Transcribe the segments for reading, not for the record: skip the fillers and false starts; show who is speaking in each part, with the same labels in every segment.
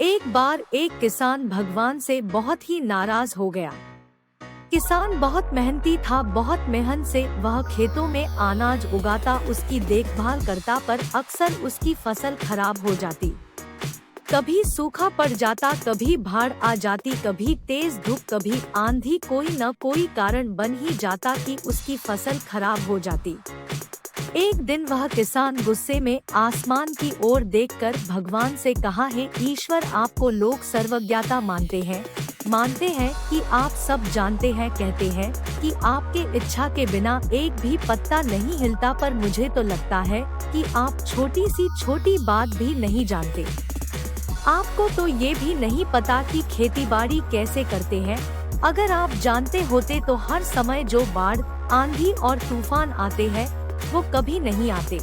Speaker 1: एक बार एक किसान भगवान से बहुत ही नाराज हो गया। किसान बहुत मेहनती था, बहुत मेहनत से वह खेतों में अनाज उगाता, उसकी देखभाल करता, पर अक्सर उसकी फसल खराब हो जाती। कभी सूखा पड़ जाता, कभी बाढ़ आ जाती, कभी तेज धूप, कभी आंधी, कोई न कोई कारण बन ही जाता कि उसकी फसल खराब हो जाती। एक दिन वह किसान गुस्से में आसमान की ओर देखकर भगवान से कहा, हे ईश्वर, आपको लोग सर्वज्ञता मानते हैं कि आप सब जानते हैं, कहते हैं कि आपके इच्छा के बिना एक भी पत्ता नहीं हिलता, पर मुझे तो लगता है कि आप छोटी सी छोटी बात भी नहीं जानते। आपको तो ये भी नहीं पता कि खेतीबाड़ी कैसे करते हैं। अगर आप जानते होते तो हर समय जो बाढ़, आंधी और तूफान आते हैं वो कभी नहीं आते।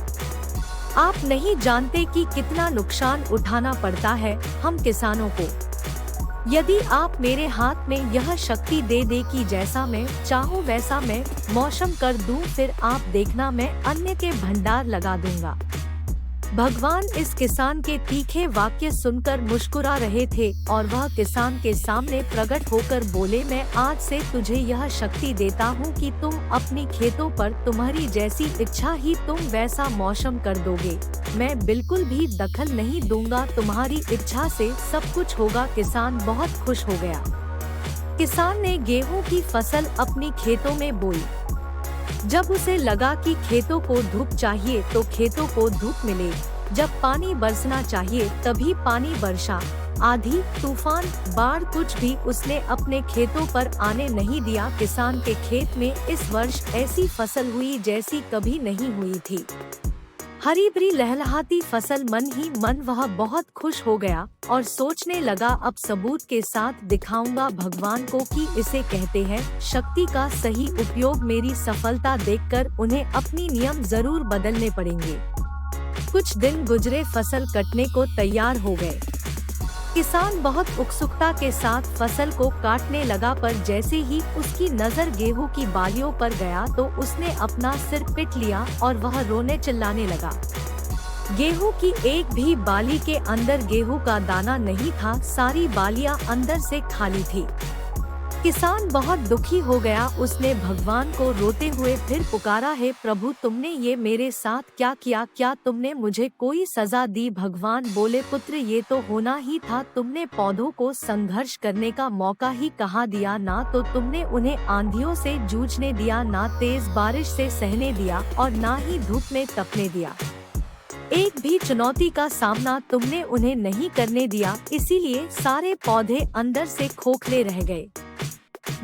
Speaker 1: आप नहीं जानते कि कितना नुकसान उठाना पड़ता है हम किसानों को। यदि आप मेरे हाथ में यह शक्ति दे दे कि जैसा मैं चाहूँ वैसा मैं मौसम कर दूं, फिर आप देखना मैं अन्न के भंडार लगा दूंगा। भगवान इस किसान के तीखे वाक्य सुनकर मुस्कुरा रहे थे और वह किसान के सामने प्रकट होकर बोले, मैं आज से तुझे यह शक्ति देता हूँ कि तुम अपनी खेतों पर तुम्हारी जैसी इच्छा ही तुम वैसा मौसम कर दोगे। मैं बिल्कुल भी दखल नहीं दूंगा, तुम्हारी इच्छा से सब कुछ होगा। किसान बहुत खुश हो गया। किसान ने गेहूं की फसल अपनी खेतों में बोई। जब उसे लगा कि खेतों को धूप चाहिए तो खेतों को धूप मिले, जब पानी बरसना चाहिए तभी पानी बरसा। आंधी, तूफान, बाढ़ कुछ भी उसने अपने खेतों पर आने नहीं दिया। किसान के खेत में इस वर्ष ऐसी फसल हुई जैसी कभी नहीं हुई थी। हरी भरी लहलहाती फसल, मन ही मन वह बहुत खुश हो गया और सोचने लगा, अब सबूत के साथ दिखाऊंगा भगवान को कि इसे कहते हैं शक्ति का सही उपयोग। मेरी सफलता देखकर उन्हें अपनी नियम जरूर बदलने पड़ेंगे। कुछ दिन गुजरे, फसल कटने को तैयार हो गए। किसान बहुत उत्सुकता के साथ फसल को काटने लगा, पर जैसे ही उसकी नजर गेहूं की बालियों पर गया तो उसने अपना सिर पीट लिया और वह रोने चिल्लाने लगा। गेहूं की एक भी बाली के अंदर गेहूं का दाना नहीं था, सारी बालियां अंदर से खाली थी। किसान बहुत दुखी हो गया। उसने भगवान को रोते हुए फिर पुकारा, हे प्रभु, तुमने ये मेरे साथ क्या किया? क्या तुमने मुझे कोई सजा दी? भगवान बोले, पुत्र, ये तो होना ही था। तुमने पौधों को संघर्ष करने का मौका ही कहाँ दिया? ना तो तुमने उन्हें आंधियों से जूझने दिया, ना तेज बारिश से सहने दिया और ना ही धूप में तपने दिया। एक भी चुनौती का सामना तुमने उन्हें नहीं करने दिया, इसीलिए सारे पौधे अंदर से खोखले रह गए।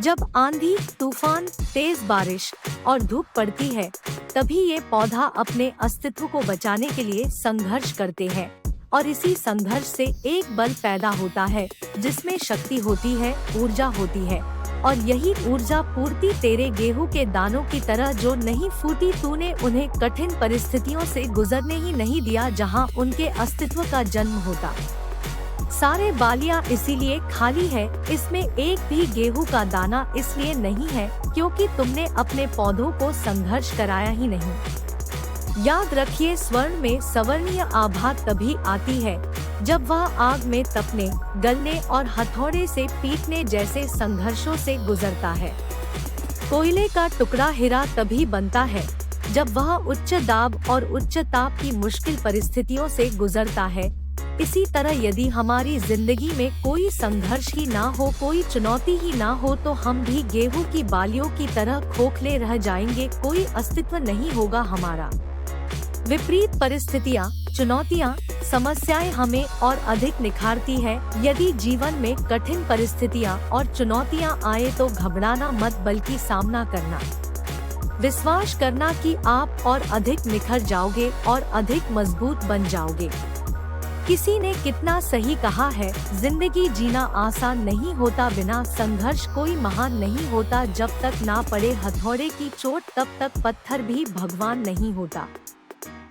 Speaker 1: जब आंधी, तूफान, तेज बारिश और धूप पड़ती है तभी ये पौधा अपने अस्तित्व को बचाने के लिए संघर्ष करते हैं और इसी संघर्ष से एक बल पैदा होता है जिसमें शक्ति होती है, ऊर्जा होती है। और यही ऊर्जा पूर्ति तेरे गेहूं के दानों की तरह जो नहीं फूटी, तूने उन्हें कठिन परिस्थितियों से गुजरने ही नहीं दिया जहां उनके अस्तित्व का जन्म होता। सारे बालियां इसीलिए खाली है, इसमें एक भी गेहूं का दाना इसलिए नहीं है क्योंकि तुमने अपने पौधों को संघर्ष कराया ही नहीं। याद रखिए, स्वर्ण में सवर्णीय आभा तभी आती है जब वह आग में तपने, गलने और हथौड़े से पीटने जैसे संघर्षों से गुजरता है। कोयले का टुकड़ा हीरा तभी बनता है जब वह उच्च दाब और उच्च ताप की मुश्किल परिस्थितियों से गुजरता है। इसी तरह यदि हमारी जिंदगी में कोई संघर्ष ही ना हो, कोई चुनौती ही ना हो, तो हम भी गेहूं की बालियों की तरह खोखले रह जाएंगे, कोई अस्तित्व नहीं होगा हमारा। विपरीत परिस्थितियाँ, चुनौतियाँ, समस्याएं हमें और अधिक निखारती है। यदि जीवन में कठिन परिस्थितियाँ और चुनौतियाँ आए तो घबराना मत, बल्कि सामना करना। विश्वास करना कि आप और अधिक निखर जाओगे और अधिक मजबूत बन जाओगे। किसी ने कितना सही कहा है, जिंदगी जीना आसान नहीं होता, बिना संघर्ष कोई महान नहीं होता। जब तक ना पड़े हथौड़े की चोट तब तक पत्थर भी भगवान नहीं होता।